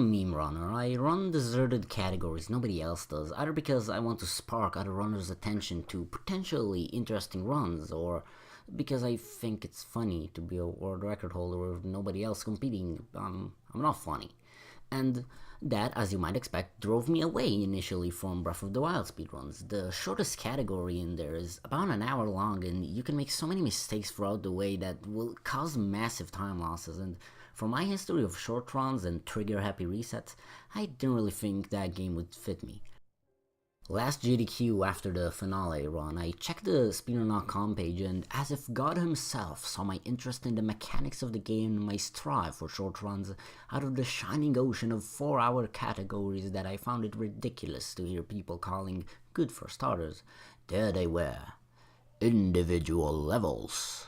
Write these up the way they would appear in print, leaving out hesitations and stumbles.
a meme runner. I run deserted categories nobody else does, either because I want to spark other runners' attention to potentially interesting runs, or because I think it's funny to be a world record holder with nobody else competing. I'm not funny. And that, as you might expect, drove me away initially from Breath of the Wild speedruns. The shortest category in there is about an hour long, and you can make so many mistakes throughout the way that will cause massive time losses, and from my history of short runs and trigger happy resets, I didn't really think that game would fit me. Last GDQ after the finale run, I checked the speedrunning.com page, and as if God himself saw my interest in the mechanics of the game and my strive for short runs out of the shining ocean of 4-hour categories that I found it ridiculous to hear people calling good for starters, there they were. Individual levels.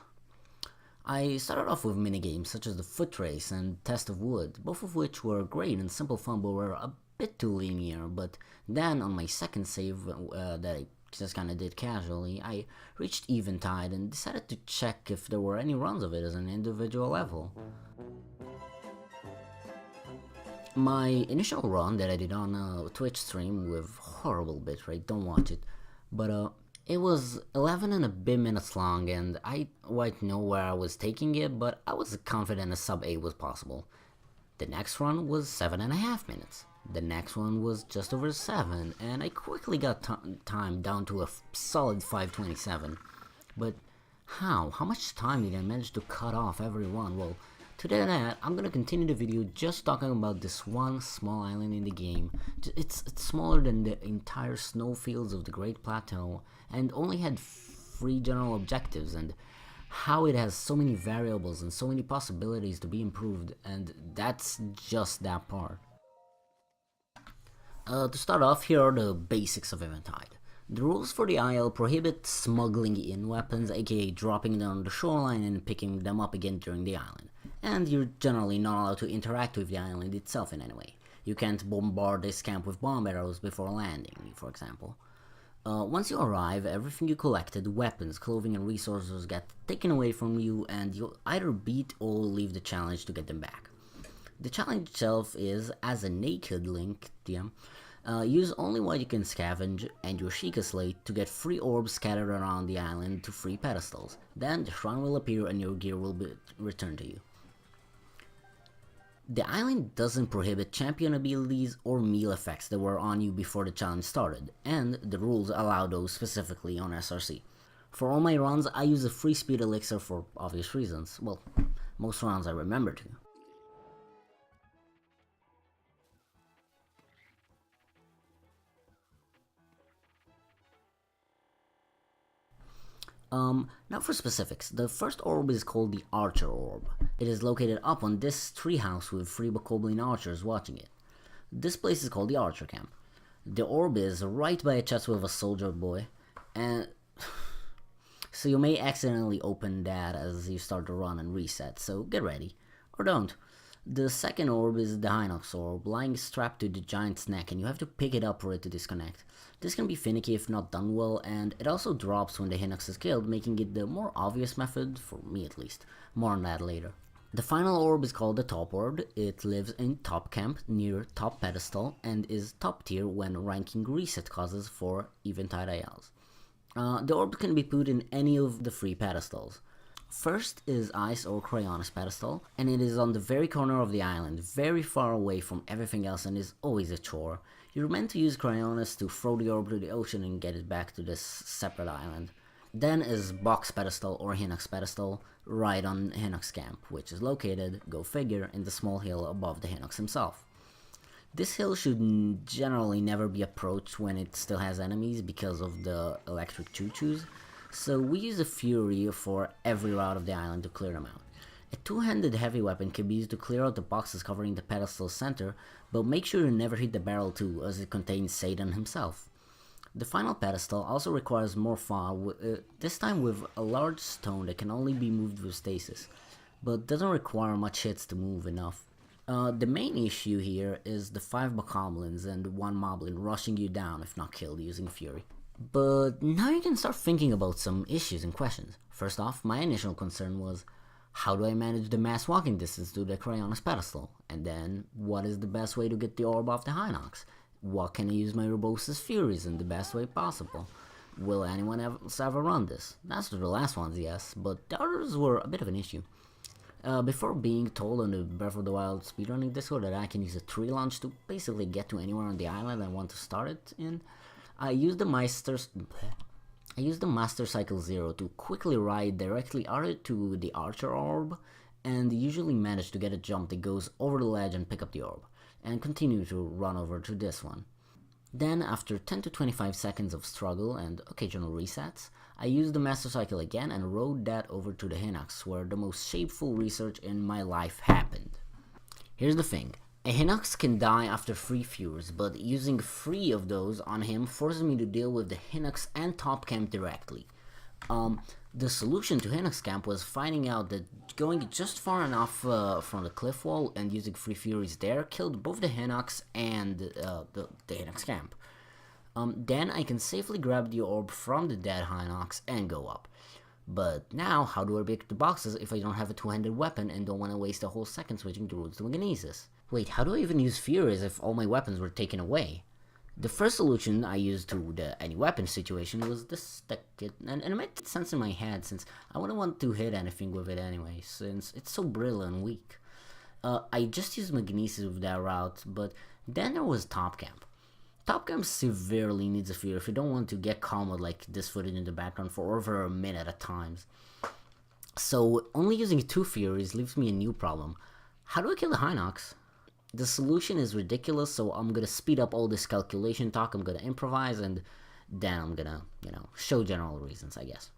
I started off with minigames such as the foot race and test of wood, both of which were great and simple fun but were a bit too linear. But then on my second save that I just kinda did casually, I reached Eventide and decided to check if there were any runs of it as an individual level. My initial run that I did on a Twitch stream with horrible bitrate, don't watch it, but it was 11 and a bit minutes long, and I quite know where I was taking it, but I was confident a sub 8 was possible. The next run was 7.5 minutes. The next one was just over 7, and I quickly got time down to a solid 5:27. But how? How much time did I manage to cut off every run? Well, to that, I'm gonna continue the video just talking about this one small island in the game. It's smaller than the entire snowfields of the Great Plateau, and only had 3 general objectives, and how it has so many variables and so many possibilities to be improved, and that's just that part. To start off, here are the basics of Eventide. The rules for the isle prohibit smuggling in weapons, aka dropping them on the shoreline and picking them up again during the island. And you're generally not allowed to interact with the island itself in any way. You can't bombard this camp with bomb arrows before landing, for example. Once you arrive, everything you collected, weapons, clothing, and resources get taken away from you, and you'll either beat or leave the challenge to get them back. The challenge itself is, as a naked Link DM, use only what you can scavenge and your Sheikah slate to get 3 orbs scattered around the island to 3 pedestals. Then the shrine will appear and your gear will be returned to you. The island doesn't prohibit champion abilities or meal effects that were on you before the challenge started, and the rules allow those specifically on SRC. For all my runs, I use a free speed elixir for obvious reasons. Well, most runs I remember to. Now for specifics. The first orb is called the Archer Orb. It is located up on this treehouse with 3 Bokoblin archers watching it. This place is called the Archer Camp. The orb is right by a chest with a soldier boy, and so you may accidentally open that as you start to run and reset, so get ready. Or don't. The second orb is the Hinox Orb, lying strapped to the giant's neck, and you have to pick it up for it to disconnect. This can be finicky if not done well, and it also drops when the Hinox is killed, making it the more obvious method, for me at least. More on that later. The final orb is called the Top Orb. It lives in Top Camp, near Top Pedestal, and is top tier when ranking reset causes for Eventide ILs. The orb can be put in any of the 3 pedestals. First is Ice or Cryonis pedestal, and it is on the very corner of the island, very far away from everything else, and is always a chore. You're meant to use Cryonis to throw the orb to the ocean and get it back to this separate island. Then is Box pedestal or Hinox pedestal, right on Hinox camp, which is located, go figure, in the small hill above the Hinox himself. This hill should generally never be approached when it still has enemies because of the electric choo-choos, so we use a Fury for every route of the island to clear them out. A 2-handed heavy weapon can be used to clear out the boxes covering the pedestal's center, but make sure you never hit the barrel too, as it contains Satan himself. The final pedestal also requires more fun, this time with a large stone that can only be moved with stasis, but doesn't require much hits to move enough. The main issue here is the 5 Bokoblins and 1 Moblin rushing you down if not killed using Fury. But now you can start thinking about some issues and questions. First off, my initial concern was, How do I manage the mass walking distance to the Cryonis pedestal? And then, what is the best way to get the orb off the Hinox? What can I use my Urbosa's Furies in the best way possible? Will anyone else ever run this? That's the last ones, yes, but the others were a bit of an issue. Before being told on the Breath of the Wild speedrunning Discord that I can use a tree launch to basically get to anywhere on the island I want to start it in, I used the Master Cycle Zero to quickly ride directly out to the Archer Orb, and usually manage to get a jump that goes over the ledge and pick up the orb, and continue to run over to this one. Then, after 10 to 25 seconds of struggle and occasional resets, I used the Master Cycle again and rode that over to the Hinox, where the most shapeful research in my life happened. Here's the thing. A Hinox can die after 3 Furies, but using 3 of those on him forces me to deal with the Hinox and Top Camp directly. The solution to Hinox Camp was finding out that going just far enough from the cliff wall and using 3 Furies there killed both the Hinox and the Hinox Camp. Then I can safely grab the orb from the dead Hinox and go up. But now, how do I break the boxes if I don't have a two-handed weapon and don't want to waste a whole second switching the routes to Magnesis? Wait, how do I even use Furies if all my weapons were taken away? The first solution I used to the any weapon situation was the stick, and it made sense in my head since I wouldn't want to hit anything with it anyway, since it's so brittle and weak. I just used Magnesis with that route, but then there was Top Camp. Top Camp severely needs a Fury if you don't want to get calm with like this footage in the background for over a minute at times. So only using 2 Furies leaves me a new problem. How do I kill the Hinox? The solution is ridiculous, so I'm gonna speed up all this calculation talk, I'm gonna improvise, and then I'm gonna, show general reasons, I guess.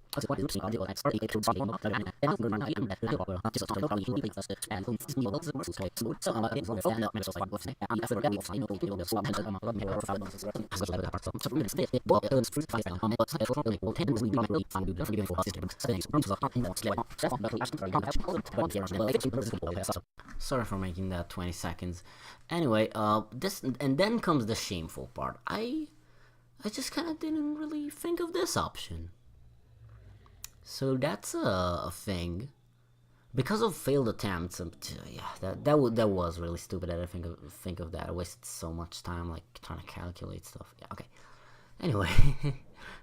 Sorry for making that 20 seconds. Anyway, and then comes the shameful part. I just kind of didn't really think of this option. So that's a thing. Because of failed attempts, yeah, that was really stupid. I didn't think of that. I wasted so much time like trying to calculate stuff. Yeah, okay. Anyway,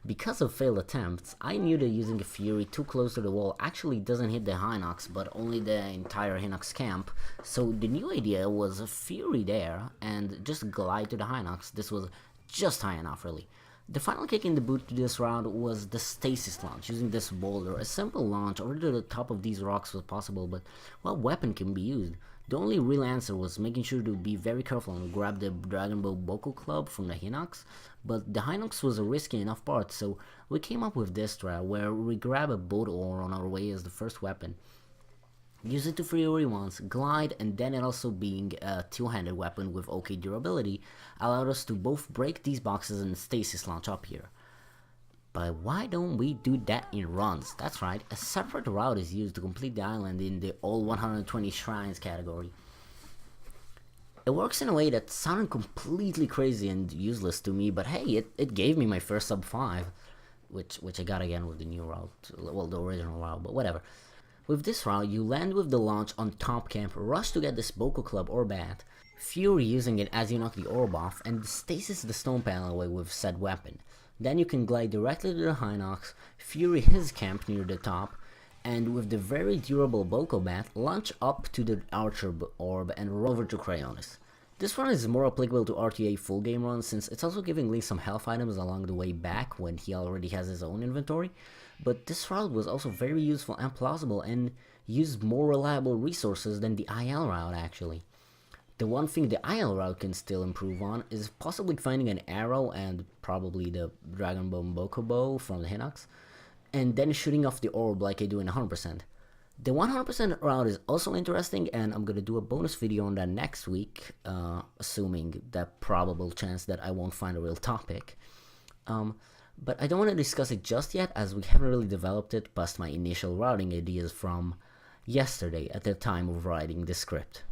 because of failed attempts, I knew that using a Fury too close to the wall actually doesn't hit the Hinox, but only the entire Hinox camp. So the new idea was a Fury there and just glide to the Hinox. This was just high enough, really. The final kick in the boot to this round was the stasis launch, using this boulder. A simple launch over to the top of these rocks was possible, but what weapon can be used? The only real answer was making sure to be very careful and grab the Dragon Ball Boko Club from the Hinox, but the Hinox was a risky enough part, so we came up with this strat where we grab a boat ore on our way as the first weapon. Use it to Fury once, glide, and then it also being a two-handed weapon with OK durability allowed us to both break these boxes and stasis launch up here. But why don't we do that in runs? That's right, a separate route is used to complete the island in the all 120 shrines category. It works in a way that sounded completely crazy and useless to me, but hey, it gave me my first sub 5, which I got again with the new route, well, the original route, but whatever. With this route, you land with the launch on Top Camp, rush to get this Boko Club or Bat, Fury using it as you knock the orb off, and stasis the stone panel away with said weapon. Then you can glide directly to the Hinox, Fury his camp near the top, and with the very durable Boko Bat, launch up to the Archer Orb and roll over to Cryonis. This run is more applicable to RTA full game runs since it's also giving Lee some health items along the way back when he already has his own inventory, but this route was also very useful and plausible and used more reliable resources than the IL route actually. The one thing the IL route can still improve on is possibly finding an arrow and probably the Dragon Ball Boko Bow from the Hinox, and then shooting off the orb like I do in 100%. The 100% route is also interesting, and I'm gonna do a bonus video on that next week, assuming that probable chance that I won't find a real topic. But I don't want to discuss it just yet, as we haven't really developed it past my initial routing ideas from yesterday at the time of writing the script.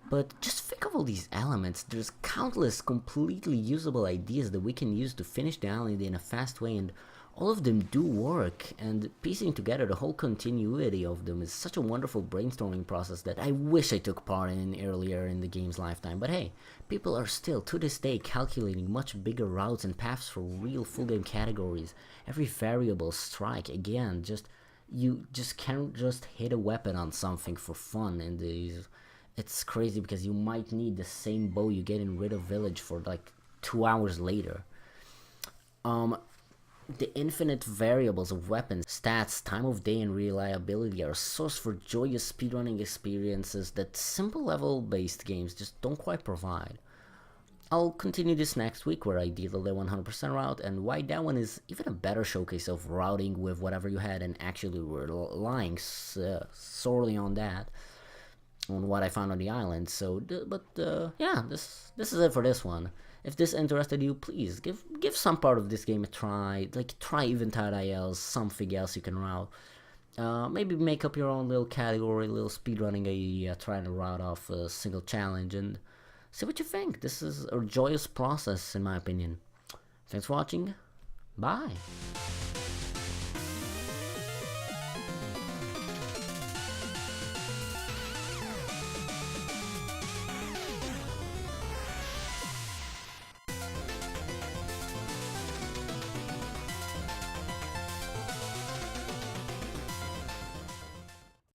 But just think of all these elements. There's countless completely usable ideas that we can use to finish the island in a fast way, and all of them do work, and piecing together the whole continuity of them is such a wonderful brainstorming process that I wish I took part in earlier in the game's lifetime. But hey, people are still to this day calculating much bigger routes and paths for real full game categories. Every variable strike, again, you just can't just hit a weapon on something for fun in these. It's crazy because you might need the same bow you get in Riddle Village for like 2 hours later. The infinite variables of weapons, stats, time of day, and reliability are a source for joyous speedrunning experiences that simple level-based games just don't quite provide. I'll continue this next week where I deal the 100% route, and why that one is even a better showcase of routing with whatever you had and actually relying sorely on that, on what I found on the island. So, yeah, this is it for this one. If this interested you, please give some part of this game a try. Like, try Eventide ILs, something else you can route. Maybe make up your own little category, little speedrunning idea, trying to route off a single challenge, and see what you think. This is a joyous process, in my opinion. Thanks for watching. Bye.